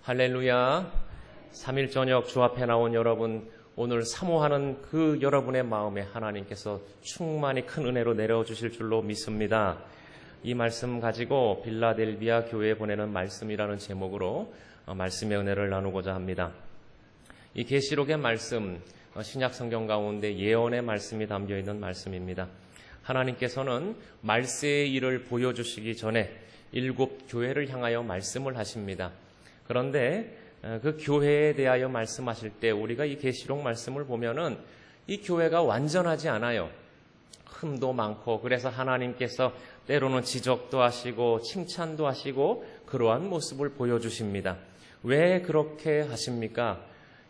할렐루야. 3일 저녁 주 앞에 나온 여러분, 오늘 사모하는 그 여러분의 마음에 하나님께서 충만히 큰 은혜로 내려 주실 줄로 믿습니다. 이 말씀 가지고 빌라델비아 교회에 보내는 말씀이라는 제목으로 말씀의 은혜를 나누고자 합니다. 이 계시록의 말씀, 신약 성경 가운데 예언의 말씀이 담겨 있는 말씀입니다. 하나님께서는 말세의 일을 보여주시기 전에 7 교회를 향하여 말씀을 하십니다. 그런데 그 교회에 대하여 말씀하실 때 우리가 이 계시록 말씀을 보면은 이 교회가 완전하지 않아요. 흠도 많고, 그래서 하나님께서 때로는 지적도 하시고 칭찬도 하시고 그러한 모습을 보여주십니다. 왜 그렇게 하십니까?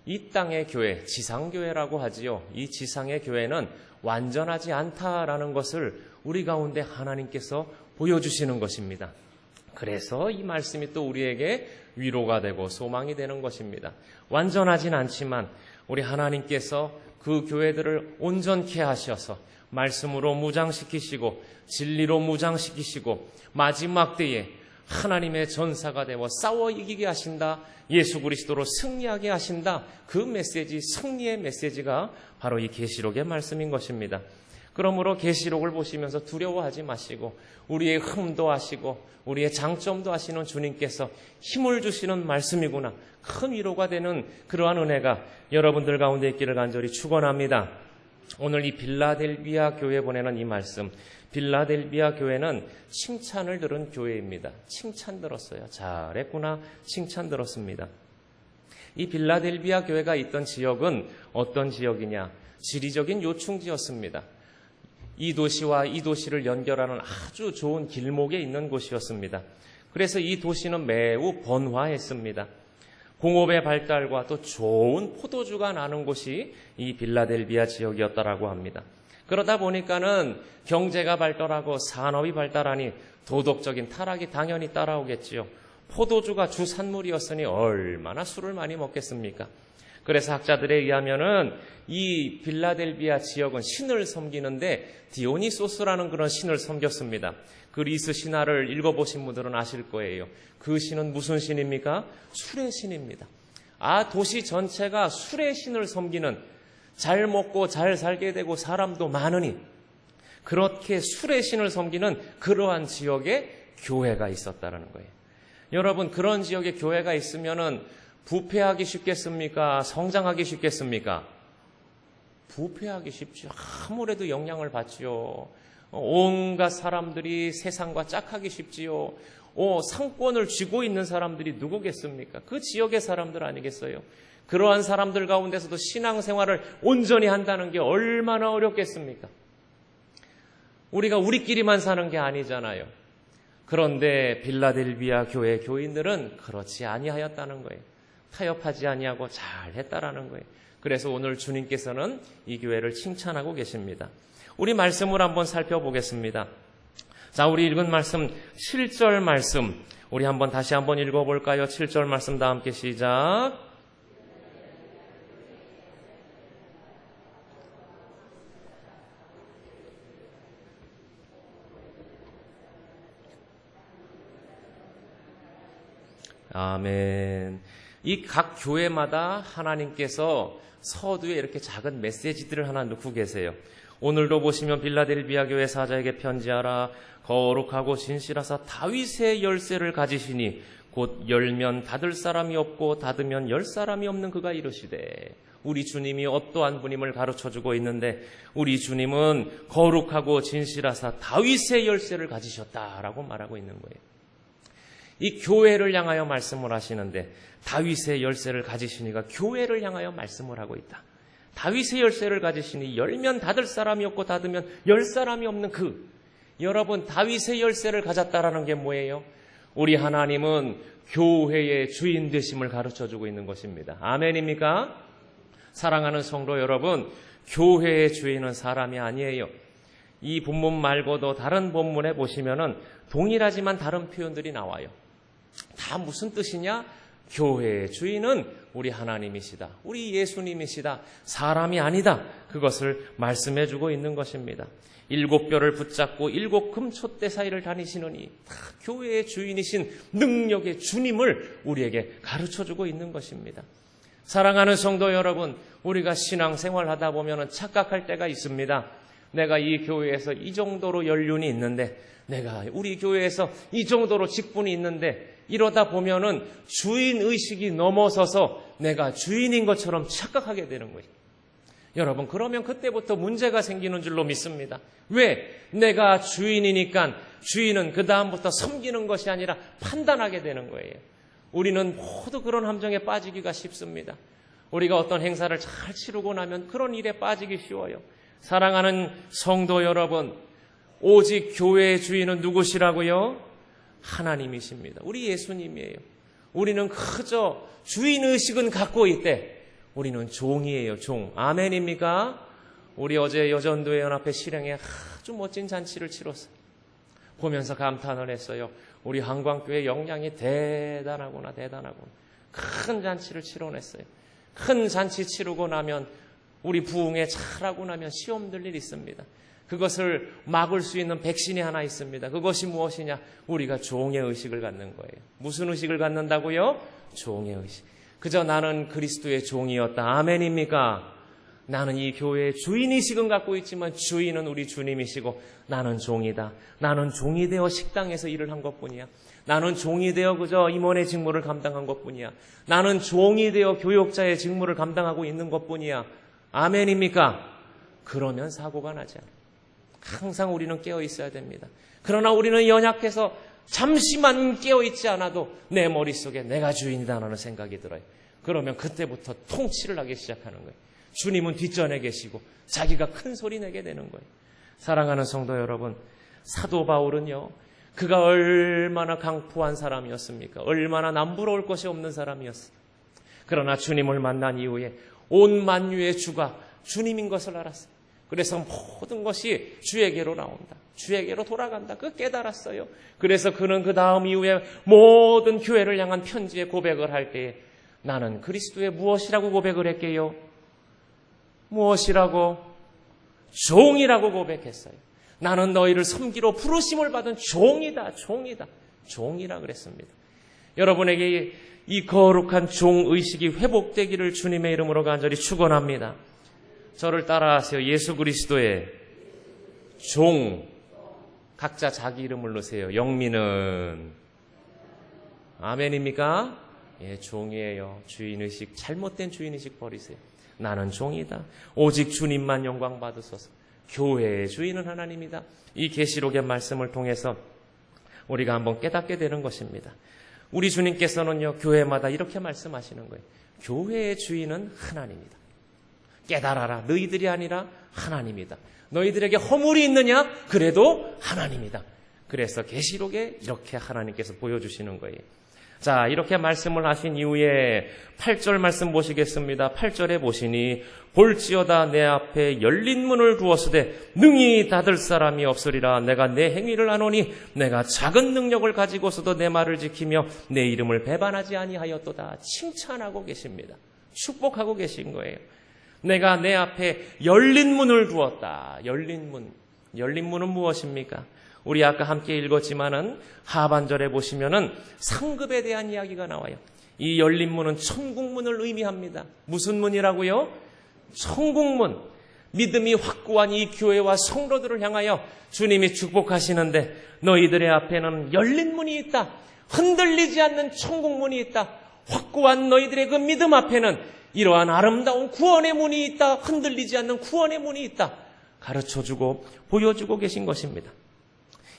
이 땅의 교회, 지상교회라고 하지요. 이 지상의 교회는 완전하지 않다라는 것을 우리 가운데 하나님께서 보여주시는 것입니다. 그래서 이 말씀이 또 우리에게 위로가 되고 소망이 되는 것입니다. 완전하진 않지만 우리 하나님께서 그 교회들을 온전케 하셔서 말씀으로 무장시키시고 진리로 무장시키시고 마지막 때에 하나님의 전사가 되어 싸워 이기게 하신다, 예수 그리스도로 승리하게 하신다, 그 메시지, 승리의 메시지가 바로 이 계시록의 말씀인 것입니다. 그러므로 계시록을 보시면서 두려워하지 마시고 우리의 흠도 아시고 우리의 장점도 아시는 주님께서 힘을 주시는 말씀이구나, 큰 위로가 되는 그러한 은혜가 여러분들 가운데 있기를 간절히 축원합니다. 오늘 이 빌라델비아 교회에 보내는 이 말씀, 빌라델비아 교회는 칭찬을 들은 교회입니다. 칭찬 들었어요. 잘했구나, 칭찬 들었습니다. 이 빌라델비아 교회가 있던 지역은 어떤 지역이냐? 지리적인 요충지였습니다. 이 도시와 이 도시를 연결하는 아주 좋은 길목에 있는 곳이었습니다. 그래서 이 도시는 매우 번화했습니다. 공업의 발달과 또 좋은 포도주가 나는 곳이 이 빌라델비아 지역이었다라고 합니다. 그러다 보니까는 경제가 발달하고 산업이 발달하니 도덕적인 타락이 당연히 따라오겠지요. 포도주가 주산물이었으니 얼마나 술을 많이 먹겠습니까? 그래서 학자들에 의하면은 이 빌라델비아 지역은 신을 섬기는데 디오니소스라는 그런 신을 섬겼습니다. 그리스 신화를 읽어보신 분들은 아실 거예요. 그 신은 무슨 신입니까? 술의 신입니다. 도시 전체가 술의 신을 섬기는, 잘 먹고 잘 살게 되고 사람도 많으니 그렇게 술의 신을 섬기는 그러한 지역에 교회가 있었다는 거예요. 여러분, 그런 지역에 교회가 있으면은 부패하기 쉽겠습니까? 성장하기 쉽겠습니까? 부패하기 쉽죠. 아무래도 영향을 받지요. 온갖 사람들이 세상과 짝하기 쉽지요. 상권을 쥐고 있는 사람들이 누구겠습니까? 그 지역의 사람들 아니겠어요? 그러한 사람들 가운데서도 신앙생활을 온전히 한다는 게 얼마나 어렵겠습니까? 우리가 우리끼리만 사는 게 아니잖아요. 그런데 빌라델비아 교회 교인들은 그렇지 아니하였다는 거예요. 타협하지 아니하고 잘했다라는 거예요. 그래서 오늘 주님께서는 이 교회를 칭찬하고 계십니다. 우리 말씀을 한번 살펴보겠습니다. 자, 우리 읽은 말씀 7절 말씀 우리 다시 한번 읽어볼까요? 7절 말씀 다 함께 시작. 아멘. 이 각 교회마다 하나님께서 서두에 이렇게 작은 메시지들을 하나 넣고 계세요. 오늘도 보시면 빌라델비아 교회 사자에게 편지하라. 거룩하고 진실하사 다윗의 열쇠를 가지시니 곧 열면 닫을 사람이 없고 닫으면 열 사람이 없는 그가 이르시되. 우리 주님이 어떠한 분임을 가르쳐주고 있는데 우리 주님은 거룩하고 진실하사 다윗의 열쇠를 가지셨다라고 말하고 있는 거예요. 이 교회를 향하여 말씀을 하시는데 다윗의 열쇠를 가지시니가 교회를 향하여 말씀을 하고 있다. 다윗의 열쇠를 가지시니 열면 닫을 사람이 없고 닫으면 열 사람이 없는 여러분, 다윗의 열쇠를 가졌다라는 게 뭐예요? 우리 하나님은 교회의 주인 되심을 가르쳐주고 있는 것입니다. 아멘입니까? 사랑하는 성도 여러분, 교회의 주인은 사람이 아니에요. 이 본문 말고도 다른 본문에 보시면은 동일하지만 다른 표현들이 나와요. 다 무슨 뜻이냐? 교회의 주인은 우리 하나님이시다. 우리 예수님이시다. 사람이 아니다. 그것을 말씀해 주고 있는 것입니다. 7뼈를 붙잡고 7 금촛대 사이를 다니시느니 다 교회의 주인이신 능력의 주님을 우리에게 가르쳐 주고 있는 것입니다. 사랑하는 성도 여러분, 우리가 신앙생활하다 보면 착각할 때가 있습니다. 내가 이 교회에서 이 정도로 연륜이 있는데, 내가 우리 교회에서 이 정도로 직분이 있는데, 이러다 보면은 주인의식이 넘어서서 내가 주인인 것처럼 착각하게 되는 거예요. 여러분, 그러면 그때부터 문제가 생기는 줄로 믿습니다. 왜? 내가 주인이니까 주인은 그 다음부터 섬기는 것이 아니라 판단하게 되는 거예요. 우리는 모두 그런 함정에 빠지기가 쉽습니다. 우리가 어떤 행사를 잘 치르고 나면 그런 일에 빠지기 쉬워요. 사랑하는 성도 여러분, 오직 교회의 주인은 누구시라고요? 하나님이십니다. 우리 예수님이에요. 우리는 그저 주인의식은 갖고 있대. 우리는 종이에요, 종. 아멘입니까? 우리 어제 여전도회 연합회 실행에 아주 멋진 잔치를 치렀어요. 보면서 감탄을 했어요. 우리 한광교회 역량이 대단하구나. 큰 잔치를 치러냈어요. 큰 잔치 치르고 나면, 우리 부흥회 잘하고 나면 시험들 일 있습니다. 그것을 막을 수 있는 백신이 하나 있습니다. 그것이 무엇이냐? 우리가 종의 의식을 갖는 거예요. 무슨 의식을 갖는다고요? 종의 의식. 그저 나는 그리스도의 종이었다. 아멘입니까? 나는 이 교회의 주인의식은 갖고 있지만 주인은 우리 주님이시고 나는 종이다. 나는 종이 되어 식당에서 일을 한 것뿐이야. 나는 종이 되어 그저 임원의 직무를 감당한 것뿐이야. 나는 종이 되어 교육자의 직무를 감당하고 있는 것뿐이야. 아멘입니까? 그러면 사고가 나지 않아요. 항상 우리는 깨어 있어야 됩니다. 그러나 우리는 연약해서 잠시만 깨어 있지 않아도 내 머릿속에 내가 주인이다라는 생각이 들어요. 그러면 그때부터 통치를 하기 시작하는 거예요. 주님은 뒷전에 계시고 자기가 큰 소리 내게 되는 거예요. 사랑하는 성도 여러분, 사도 바울은요, 그가 얼마나 강포한 사람이었습니까? 얼마나 남부러울 것이 없는 사람이었어요. 그러나 주님을 만난 이후에 온 만유의 주가 주님인 것을 알았어요. 그래서 모든 것이 주에게로 나온다. 주에게로 돌아간다. 그 깨달았어요. 그래서 그는 그 다음 이후에 모든 교회를 향한 편지에 고백을 할 때에 나는 그리스도의 무엇이라고 고백을 했게요? 무엇이라고? 종이라고 고백했어요. 나는 너희를 섬기러 부르심을 받은 종이다. 종이라 그랬습니다. 여러분에게 이 거룩한 종의식이 회복되기를 주님의 이름으로 간절히 축원합니다. 저를 따라하세요. 예수 그리스도의 종. 각자 자기 이름을 넣으세요. 영민은. 아멘입니까? 예, 종이에요. 주인의식, 잘못된 주인의식 버리세요. 나는 종이다. 오직 주님만 영광 받으소서. 교회의 주인은 하나님이다. 이 계시록의 말씀을 통해서 우리가 한번 깨닫게 되는 것입니다. 우리 주님께서는요, 교회마다 이렇게 말씀하시는 거예요. 교회의 주인은 하나님이다. 깨달아라. 너희들이 아니라 하나님이다. 너희들에게 허물이 있느냐? 그래도 하나님이다. 그래서 계시록에 이렇게 하나님께서 보여주시는 거예요. 자, 이렇게 말씀을 하신 이후에 8절 말씀 보시겠습니다. 8절에 보시니 볼지어다 내 앞에 열린 문을 두었으되 능히 닫을 사람이 없으리라. 내가 내 행위를 아노니 내가 작은 능력을 가지고서도 내 말을 지키며 내 이름을 배반하지 아니하였도다. 칭찬하고 계십니다. 축복하고 계신 거예요. 내가 내 앞에 열린 문을 두었다. 열린 문. 열린 문은 무엇입니까? 우리 아까 함께 읽었지만은 하반절에 보시면은 상급에 대한 이야기가 나와요. 이 열린 문은 천국문을 의미합니다. 무슨 문이라고요? 천국문. 믿음이 확고한 이 교회와 성도들을 향하여 주님이 축복하시는데 너희들의 앞에는 열린 문이 있다. 흔들리지 않는 천국문이 있다. 확고한 너희들의 그 믿음 앞에는 이러한 아름다운 구원의 문이 있다. 흔들리지 않는 구원의 문이 있다. 가르쳐주고 보여주고 계신 것입니다.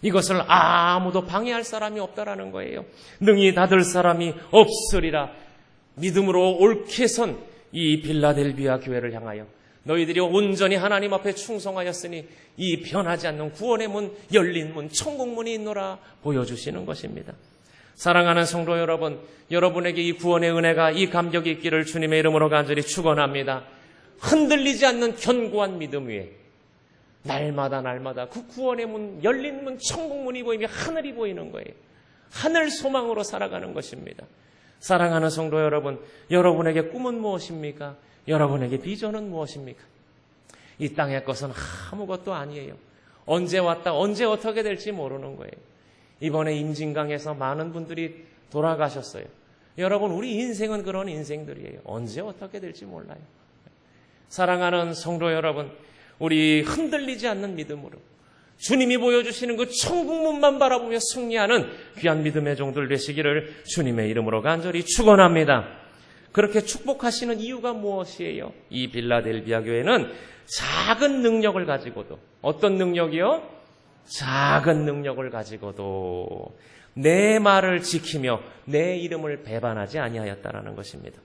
이것을 아무도 방해할 사람이 없다라는 거예요. 능히 닫을 사람이 없으리라. 믿음으로 옳게 선 이 빌라델비아 교회를 향하여 너희들이 온전히 하나님 앞에 충성하였으니 이 변하지 않는 구원의 문, 열린 문, 천국문이 있노라 보여주시는 것입니다. 사랑하는 성도 여러분, 여러분에게 이 구원의 은혜가, 이 감격이 있기를 주님의 이름으로 간절히 축원합니다. 흔들리지 않는 견고한 믿음 위에 날마다 그 구원의 문, 열린 문, 천국문이 보이며 하늘이 보이는 거예요. 하늘 소망으로 살아가는 것입니다. 사랑하는 성도 여러분, 여러분에게 꿈은 무엇입니까? 여러분에게 비전은 무엇입니까? 이 땅의 것은 아무것도 아니에요. 언제 왔다 언제 어떻게 될지 모르는 거예요. 이번에 임진강에서 많은 분들이 돌아가셨어요. 여러분, 우리 인생은 그런 인생들이에요. 언제 어떻게 될지 몰라요. 사랑하는 성도 여러분, 우리 흔들리지 않는 믿음으로 주님이 보여주시는 그 천국문만 바라보며 승리하는 귀한 믿음의 종들 되시기를 주님의 이름으로 간절히 축원합니다. 그렇게 축복하시는 이유가 무엇이에요? 이 빌라델비아 교회는 작은 능력을 가지고도, 어떤 능력이요? 작은 능력을 가지고도 내 말을 지키며 내 이름을 배반하지 아니하였다라는 것입니다.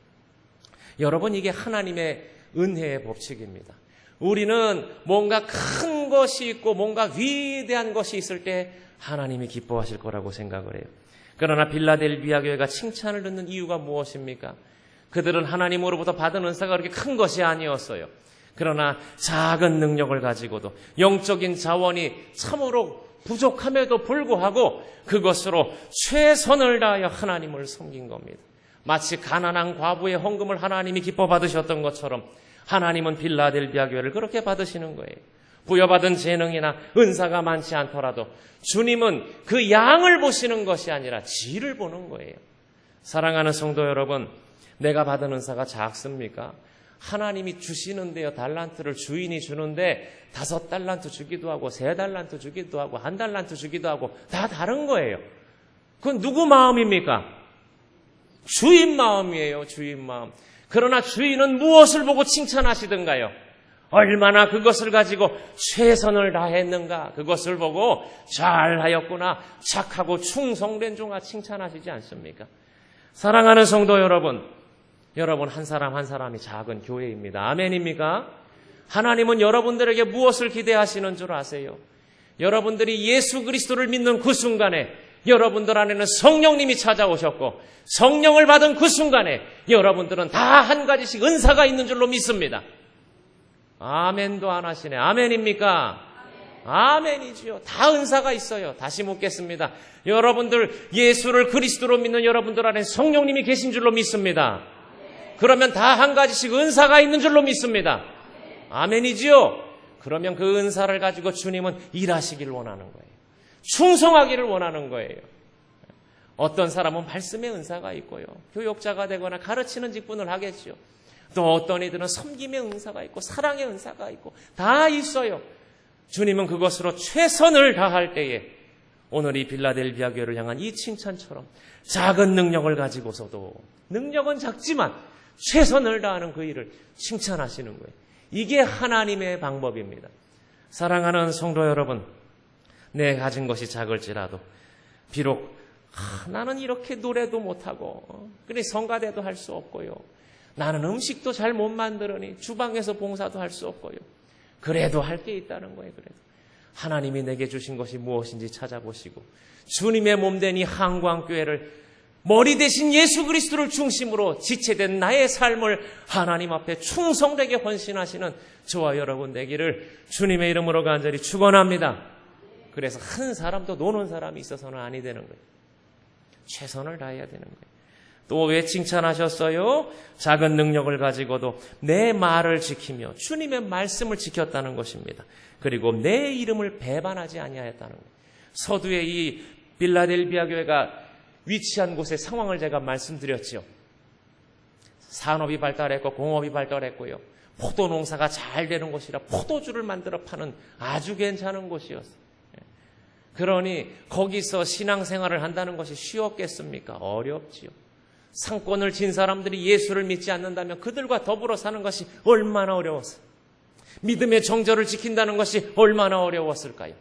여러분, 이게 하나님의 은혜의 법칙입니다. 우리는 뭔가 큰 것이 있고 뭔가 위대한 것이 있을 때 하나님이 기뻐하실 거라고 생각을 해요. 그러나 빌라델비아 교회가 칭찬을 듣는 이유가 무엇입니까? 그들은 하나님으로부터 받은 은사가 그렇게 큰 것이 아니었어요. 그러나 작은 능력을 가지고도 영적인 자원이 참으로 부족함에도 불구하고 그것으로 최선을 다하여 하나님을 섬긴 겁니다. 마치 가난한 과부의 헌금을 하나님이 기뻐 받으셨던 것처럼 하나님은 빌라델비아 교회를 그렇게 받으시는 거예요. 부여받은 재능이나 은사가 많지 않더라도 주님은 그 양을 보시는 것이 아니라 질을 보는 거예요. 사랑하는 성도 여러분, 내가 받은 은사가 작습니까? 하나님이 주시는데요, 달란트를 주인이 주는데 5달란트 주기도 하고 3달란트 주기도 하고 1달란트 주기도 하고 다 다른 거예요. 그건 누구 마음입니까? 주인 마음이에요. 주인 마음. 그러나 주인은 무엇을 보고 칭찬하시던가요? 얼마나 그것을 가지고 최선을 다했는가, 그것을 보고 잘하였구나, 착하고 충성된 종아 칭찬하시지 않습니까? 사랑하는 성도 여러분, 여러분 한 사람 한 사람이 작은 교회입니다. 아멘입니까? 하나님은 여러분들에게 무엇을 기대하시는 줄 아세요? 여러분들이 예수 그리스도를 믿는 그 순간에 여러분들 안에는 성령님이 찾아오셨고 성령을 받은 그 순간에 여러분들은 다 한 가지씩 은사가 있는 줄로 믿습니다. 아멘도 안 하시네. 아멘입니까? 아멘이지요. 다 은사가 있어요. 다시 묻겠습니다. 여러분들 예수를 그리스도로 믿는 여러분들 안에 성령님이 계신 줄로 믿습니다. 그러면 다 한 가지씩 은사가 있는 줄로 믿습니다. 아멘이지요. 그러면 그 은사를 가지고 주님은 일하시기를 원하는 거예요. 충성하기를 원하는 거예요. 어떤 사람은 말씀의 은사가 있고요, 교육자가 되거나 가르치는 직분을 하겠죠. 또 어떤 이들은 섬김의 은사가 있고 사랑의 은사가 있고 다 있어요. 주님은 그것으로 최선을 다할 때에 오늘 이 빌라델비아 교회를 향한 이 칭찬처럼 작은 능력을 가지고서도, 능력은 작지만 최선을 다하는 그 일을 칭찬하시는 거예요. 이게 하나님의 방법입니다. 사랑하는 성도 여러분, 내 가진 것이 작을지라도 비록 나는 이렇게 노래도 못하고 그래 성가대도 할 수 없고요, 나는 음식도 잘 못 만들으니 주방에서 봉사도 할 수 없고요, 그래도 할 게 있다는 거예요. 그래도 하나님이 내게 주신 것이 무엇인지 찾아보시고 주님의 몸된 이 한광교회를 머리 대신 예수 그리스도를 중심으로 지체된 나의 삶을 하나님 앞에 충성되게 헌신하시는 저와 여러분 되기를 주님의 이름으로 간절히 축원합니다. 그래서 한 사람도 노는 사람이 있어서는 아니 되는 거예요. 최선을 다해야 되는 거예요. 또 왜 칭찬하셨어요? 작은 능력을 가지고도 내 말을 지키며 주님의 말씀을 지켰다는 것입니다. 그리고 내 이름을 배반하지 아니하였다는 거예요. 서두에 이 빌라델비아 교회가 위치한 곳의 상황을 제가 말씀드렸죠. 산업이 발달했고 공업이 발달했고요, 포도 농사가 잘 되는 곳이라 포도주를 만들어 파는 아주 괜찮은 곳이었어요. 그러니 거기서 신앙생활을 한다는 것이 쉬웠겠습니까? 어렵지요. 상권을 진 사람들이 예수를 믿지 않는다면 그들과 더불어 사는 것이 얼마나 어려웠어요. 믿음의 정절을 지킨다는 것이 얼마나 어려웠을까요?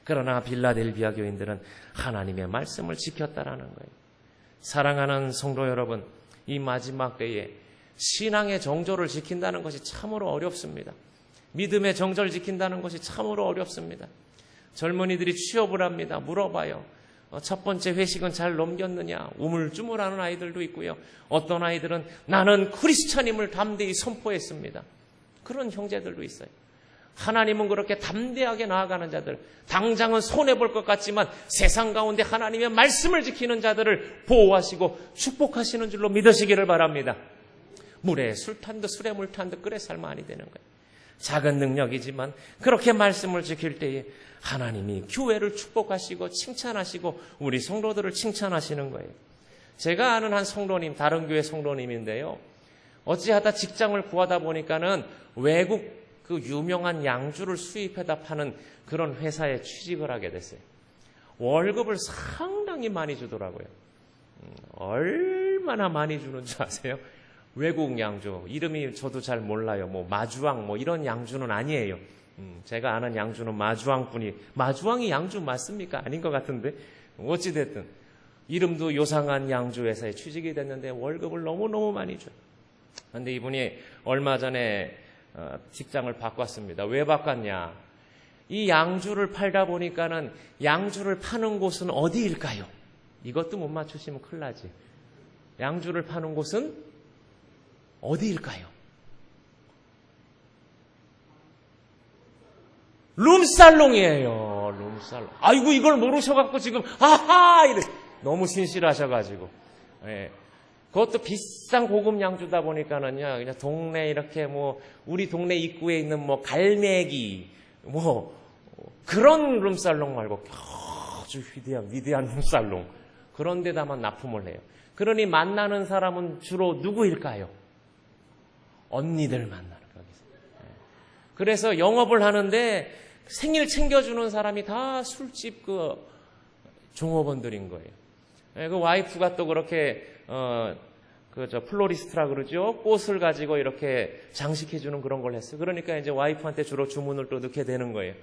그러나 빌라델비아 교인들은 하나님의 말씀을 지켰다라는 거예요. 사랑하는 성도 여러분, 이 마지막 때에 신앙의 정절을 지킨다는 것이 참으로 어렵습니다. 믿음의 정절을 지킨다는 것이 참으로 어렵습니다. 젊은이들이 취업을 합니다. 물어봐요. 첫 번째 회식은 잘 넘겼느냐? 우물쭈물하는 아이들도 있고요, 어떤 아이들은 나는 크리스찬임을 담대히 선포했습니다. 그런 형제들도 있어요. 하나님은 그렇게 담대하게 나아가는 자들, 당장은 손해볼 것 같지만 세상 가운데 하나님의 말씀을 지키는 자들을 보호하시고 축복하시는 줄로 믿으시기를 바랍니다. 물에 술 탄 듯 술에 물 탄 듯 끓여 살면 아니 되는 거예요. 작은 능력이지만 그렇게 말씀을 지킬 때에 하나님이 교회를 축복하시고 칭찬하시고 우리 성도들을 칭찬하시는 거예요. 제가 아는 한 성도님, 다른 교회 성도님인데요. 어찌하다 직장을 구하다 보니까는 외국 그 유명한 양주를 수입해다 파는 그런 회사에 취직을 하게 됐어요. 월급을 상당히 많이 주더라고요. 얼마나 많이 주는 줄 아세요? 외국 양주, 이름이 저도 잘 몰라요. 뭐 마주왕 뭐 이런 양주는 아니에요. 제가 아는 양주는 마주왕뿐이. 마주왕이 양주 맞습니까? 아닌 것 같은데 어찌됐든 이름도 요상한 양주 회사에 취직이 됐는데 월급을 너무너무 많이 줘요. 그런데 이분이 얼마 전에 직장을 바꿨습니다. 왜 바꿨냐? 이 양주를 팔다 보니까는 양주를 파는 곳은 어디일까요? 이것도 못 맞추시면 큰일 나지. 양주를 파는 곳은 어디일까요? 룸살롱이에요. 룸살롱. 아이고 이걸 모르셔갖고 지금 아하 이래 너무 신실하셔가지고. 예. 그것도 비싼 고급 양주다 보니까는요, 그냥 동네 이렇게 뭐, 우리 동네 입구에 있는 뭐, 갈매기, 뭐, 그런 룸살롱 말고 아주 위대한 룸살롱. 그런 데다만 납품을 해요. 그러니 만나는 사람은 주로 누구일까요? 언니들 만나는 거기서. 그래서 영업을 하는데 생일 챙겨주는 사람이 다 술집 그 종업원들인 거예요. 그 와이프가 또 그렇게 플로리스트라 그러죠. 꽃을 가지고 이렇게 장식해주는 그런 걸 했어요. 그러니까 이제 와이프한테 주로 주문을 또 넣게 되는 거예요.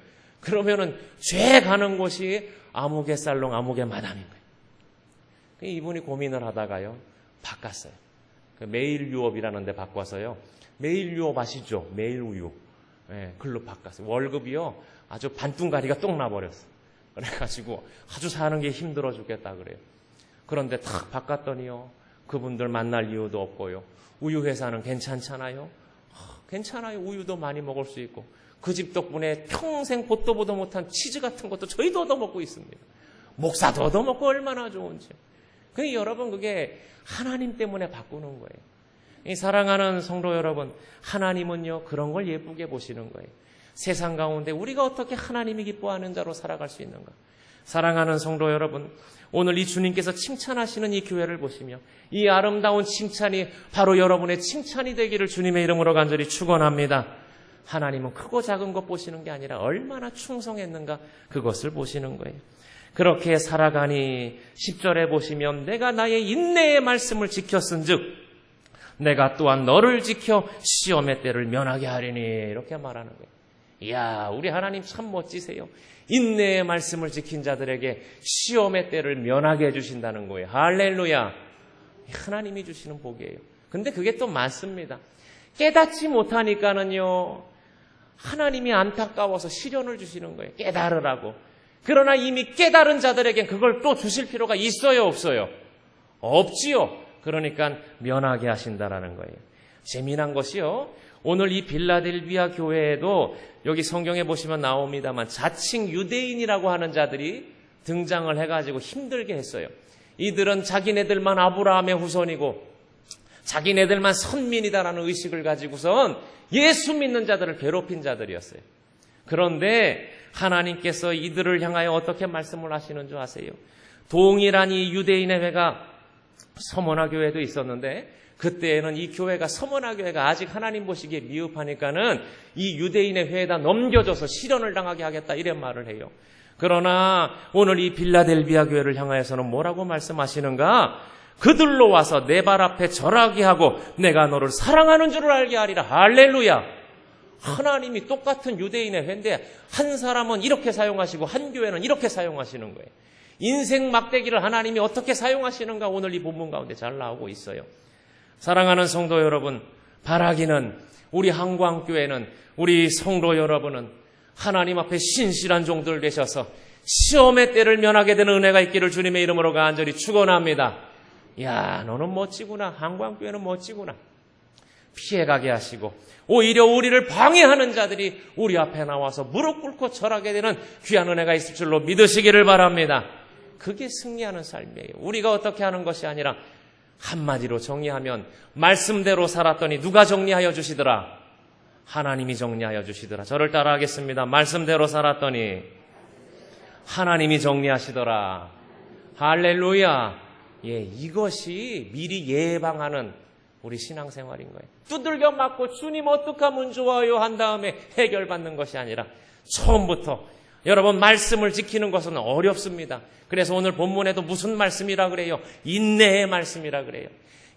그러면은 죄 가는 곳이 아무개 살롱, 아무개 마담인 거예요. 이분이 고민을 하다가요, 바꿨어요. 매일 유업이라는 데 바꿔서요. 매일 유업 아시죠? 매일 우유. 예, 글로 바꿨어요. 월급이요, 아주 반뚱가리가 똥 나버렸어요. 그래가지고 아주 사는 게 힘들어 죽겠다 그래요. 그런데 탁 바꿨더니요, 그분들 만날 이유도 없고요. 우유 회사는 괜찮잖아요. 괜찮아요. 우유도 많이 먹을 수 있고. 그 집 덕분에 평생 보도 못한 치즈 같은 것도 저희도 얻어먹고 있습니다. 목사도 얻어먹고 얼마나 좋은지. 여러분 그게 하나님 때문에 바꾸는 거예요. 이 사랑하는 성도 여러분, 하나님은요 그런 걸 예쁘게 보시는 거예요. 세상 가운데 우리가 어떻게 하나님이 기뻐하는 자로 살아갈 수 있는가. 사랑하는 성도 여러분, 오늘 이 주님께서 칭찬하시는 이 교회를 보시며 이 아름다운 칭찬이 바로 여러분의 칭찬이 되기를 주님의 이름으로 간절히 축원합니다. 하나님은 크고 작은 것 보시는 게 아니라 얼마나 충성했는가 그것을 보시는 거예요. 그렇게 살아가니 10절에 보시면 내가 나의 인내의 말씀을 지켰은즉 내가 또한 너를 지켜 시험의 때를 면하게 하리니 이렇게 말하는 거예요. 이야, 우리 하나님 참 멋지세요. 인내의 말씀을 지킨 자들에게 시험의 때를 면하게 해주신다는 거예요. 할렐루야. 하나님이 주시는 복이에요. 근데 그게 또 많습니다. 깨닫지 못하니까는요, 하나님이 안타까워서 시련을 주시는 거예요. 깨달으라고. 그러나 이미 깨달은 자들에겐 그걸 또 주실 필요가 있어요, 없어요? 없지요. 그러니까 면하게 하신다라는 거예요. 재미난 것이요, 오늘 이 빌라델비아 교회에도 여기 성경에 보시면 나옵니다만 자칭 유대인이라고 하는 자들이 등장을 해가지고 힘들게 했어요. 이들은 자기네들만 아브라함의 후손이고 자기네들만 선민이다라는 의식을 가지고선 예수 믿는 자들을 괴롭힌 자들이었어요. 그런데 하나님께서 이들을 향하여 어떻게 말씀을 하시는 줄 아세요? 동일한 이 유대인의 회가 서머나 교회도 있었는데 그때에는 이 교회가 서머나 교회가 아직 하나님 보시기에 미흡하니까는 이 유대인의 회에다 넘겨줘서 시련을 당하게 하겠다 이런 말을 해요. 그러나 오늘 이 빌라델비아 교회를 향하여서는 뭐라고 말씀하시는가? 그들로 와서 내 발 앞에 절하게 하고 내가 너를 사랑하는 줄을 알게 하리라. 할렐루야. 하나님이 똑같은 유대인의 회인데 한 사람은 이렇게 사용하시고 한 교회는 이렇게 사용하시는 거예요. 인생 막대기를 하나님이 어떻게 사용하시는가 오늘 이 본문 가운데 잘 나오고 있어요. 사랑하는 성도 여러분, 바라기는 우리 한광교회는 우리 성도 여러분은 하나님 앞에 신실한 종들 되셔서 시험의 때를 면하게 되는 은혜가 있기를 주님의 이름으로 간절히 축원합니다. 야, 너는 멋지구나. 한광교회는 멋지구나. 피해가게 하시고 오히려 우리를 방해하는 자들이 우리 앞에 나와서 무릎 꿇고 절하게 되는 귀한 은혜가 있을 줄로 믿으시기를 바랍니다. 그게 승리하는 삶이에요. 우리가 어떻게 하는 것이 아니라 한마디로 정리하면 말씀대로 살았더니 누가 정리하여 주시더라? 하나님이 정리하여 주시더라. 저를 따라하겠습니다. 말씀대로 살았더니 하나님이 정리하시더라. 할렐루야. 예, 이것이 미리 예방하는 우리 신앙생활인 거예요. 두들겨 맞고 주님 어떡하면 좋아요 한 다음에 해결받는 것이 아니라 처음부터 여러분 말씀을 지키는 것은 어렵습니다. 그래서 오늘 본문에도 무슨 말씀이라 그래요? 인내의 말씀이라 그래요.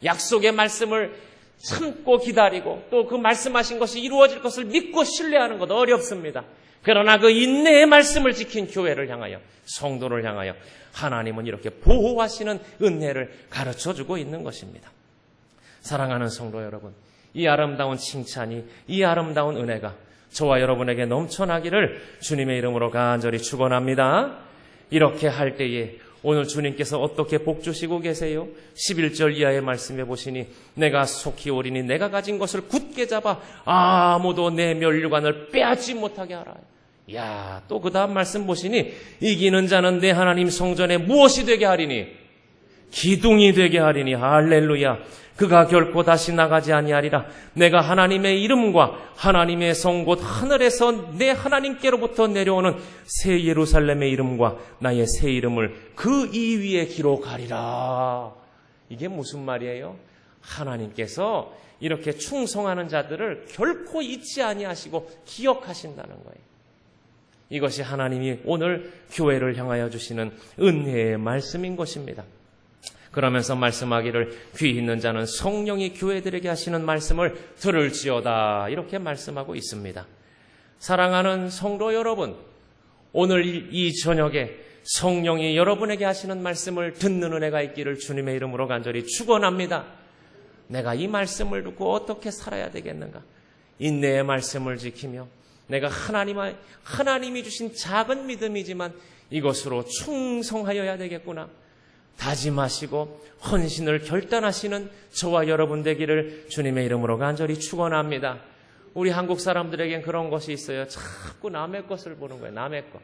약속의 말씀을 참고 기다리고 또 그 말씀하신 것이 이루어질 것을 믿고 신뢰하는 것 어렵습니다. 그러나 그 인내의 말씀을 지킨 교회를 향하여 성도를 향하여 하나님은 이렇게 보호하시는 은혜를 가르쳐주고 있는 것입니다. 사랑하는 성도 여러분, 이 아름다운 칭찬이, 이 아름다운 은혜가 저와 여러분에게 넘쳐나기를 주님의 이름으로 간절히 축원합니다. 이렇게 할 때에 오늘 주님께서 어떻게 복 주시고 계세요? 11절 이하의 말씀해 보시니 내가 속히 오리니 내가 가진 것을 굳게 잡아 아무도 내 면류관을 빼앗지 못하게 하라. 야, 또 그 다음 말씀 보시니 이기는 자는 내 하나님 성전에 무엇이 되게 하리니? 기둥이 되게 하리니. 할렐루야. 그가 결코 다시 나가지 아니하리라. 내가 하나님의 이름과 하나님의 성 곧 하늘에서 내 하나님께로부터 내려오는 새 예루살렘의 이름과 나의 새 이름을 그 이 위에 기록하리라. 이게 무슨 말이에요? 하나님께서 이렇게 충성하는 자들을 결코 잊지 아니하시고 기억하신다는 거예요. 이것이 하나님이 오늘 교회를 향하여 주시는 은혜의 말씀인 것입니다. 그러면서 말씀하기를 귀 있는 자는 성령이 교회들에게 하시는 말씀을 들을지어다 이렇게 말씀하고 있습니다. 사랑하는 성도 여러분, 오늘 이 저녁에 성령이 여러분에게 하시는 말씀을 듣는 은혜가 있기를 주님의 이름으로 간절히 축원합니다. 내가 이 말씀을 듣고 어떻게 살아야 되겠는가? 인내의 말씀을 지키며 내가 하나님이 주신 작은 믿음이지만 이것으로 충성하여야 되겠구나. 다짐하시고 헌신을 결단하시는 저와 여러분 되기를 주님의 이름으로 간절히 축원합니다. 우리 한국 사람들에겐 그런 것이 있어요. 자꾸 남의 것을 보는 거예요. 남의 것.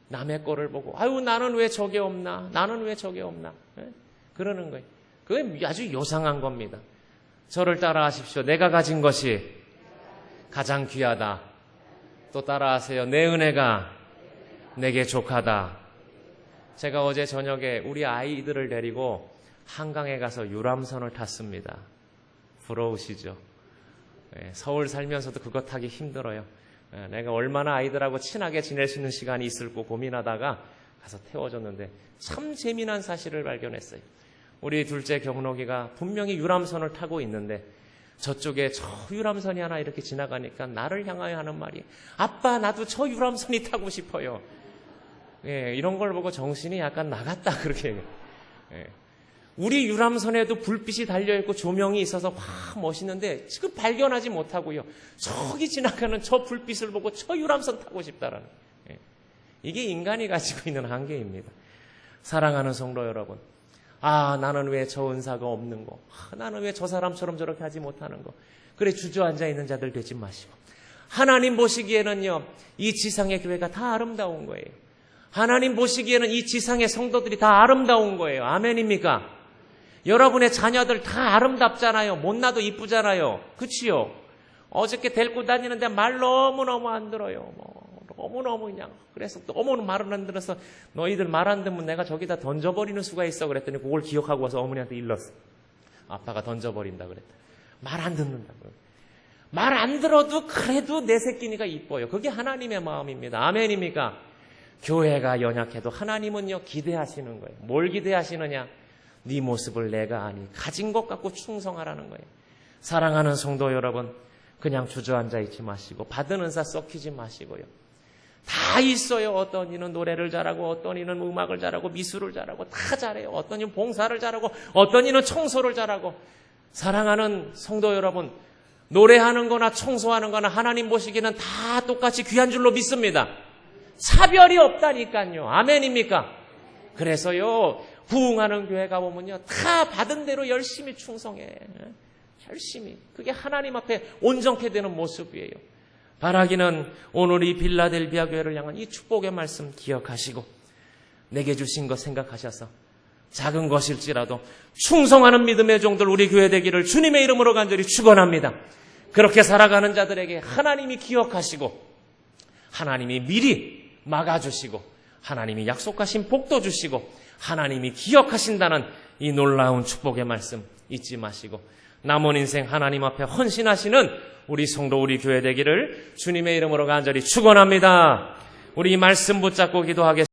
남의 거를 보고 아유 나는 왜 저게 없나? 나는 왜 저게 없나? 네? 그러는 거예요. 그게 아주 요상한 겁니다. 저를 따라하십시오. 내가 가진 것이 가장 귀하다. 또 따라하세요. 내 은혜가 내게 족하다. 제가 어제 저녁에 우리 아이들을 데리고 한강에 가서 유람선을 탔습니다. 부러우시죠? 서울 살면서도 그거 타기 힘들어요. 내가 얼마나 아이들하고 친하게 지낼 수 있는 시간이 있을까 고민하다가 가서 태워줬는데 참 재미난 사실을 발견했어요. 우리 둘째 경록이가 분명히 유람선을 타고 있는데 저쪽에 저 유람선이 하나 이렇게 지나가니까 나를 향하여 하는 말이 아빠 나도 저 유람선이 타고 싶어요. 예, 이런 걸 보고 정신이 약간 나갔다 그렇게. 예. 우리 유람선에도 불빛이 달려있고 조명이 있어서 와 멋있는데 지금 발견하지 못하고요. 저기 지나가는 저 불빛을 보고 저 유람선 타고 싶다라는. 예. 이게 인간이 가지고 있는 한계입니다. 사랑하는 성도 여러분. 아 나는 왜 저 은사가 없는 거. 나는 왜 저 사람처럼 저렇게 하지 못하는 거. 그래 주저앉아 있는 자들 되지 마시고. 하나님 보시기에는요. 이 지상의 교회가 다 아름다운 거예요. 하나님 보시기에는 이 지상의 성도들이 다 아름다운 거예요. 아멘입니까? 여러분의 자녀들 다 아름답잖아요. 못나도 이쁘잖아요. 그치요? 어저께 데리고 다니는데 말 너무너무 안 들어요. 너무너무 그냥. 그래서 너무 말을 안 들어서 너희들 말 안 듣면 내가 저기다 던져버리는 수가 있어. 그랬더니 그걸 기억하고 와서 어머니한테 일렀어. 아빠가 던져버린다 그랬다. 말 안 듣는다. 말 안 들어도 그래도 내 새끼니까 이뻐요. 그게 하나님의 마음입니다. 아멘입니까? 교회가 연약해도 하나님은요 기대하시는 거예요. 뭘 기대하시느냐? 네 모습을 내가 아니 가진 것 갖고 충성하라는 거예요. 사랑하는 성도 여러분, 그냥 주저앉아 있지 마시고 받은 은사 썩히지 마시고요. 다 있어요. 어떤 이는 노래를 잘하고 어떤 이는 음악을 잘하고 미술을 잘하고 다 잘해요. 어떤 이는 봉사를 잘하고 어떤 이는 청소를 잘하고. 사랑하는 성도 여러분, 노래하는 거나 청소하는 거나 하나님 보시기에는 다 똑같이 귀한 줄로 믿습니다. 차별이 없다니까요. 아멘입니까? 그래서요 부흥하는 교회 가보면요 다 받은 대로 열심히 충성해. 열심히. 그게 하나님 앞에 온전케 되는 모습이에요. 바라기는 오늘 이 빌라델비아 교회를 향한 이 축복의 말씀 기억하시고 내게 주신 것 생각하셔서 작은 것일지라도 충성하는 믿음의 종들 우리 교회 되기를 주님의 이름으로 간절히 축원합니다. 그렇게 살아가는 자들에게 하나님이 기억하시고 하나님이 미리 막아주시고 하나님이 약속하신 복도 주시고 하나님이 기억하신다는 이 놀라운 축복의 말씀 잊지 마시고 남은 인생 하나님 앞에 헌신하시는 우리 성도 우리 교회 되기를 주님의 이름으로 간절히 축원합니다. 우리 이 말씀 붙잡고 기도하겠습니다.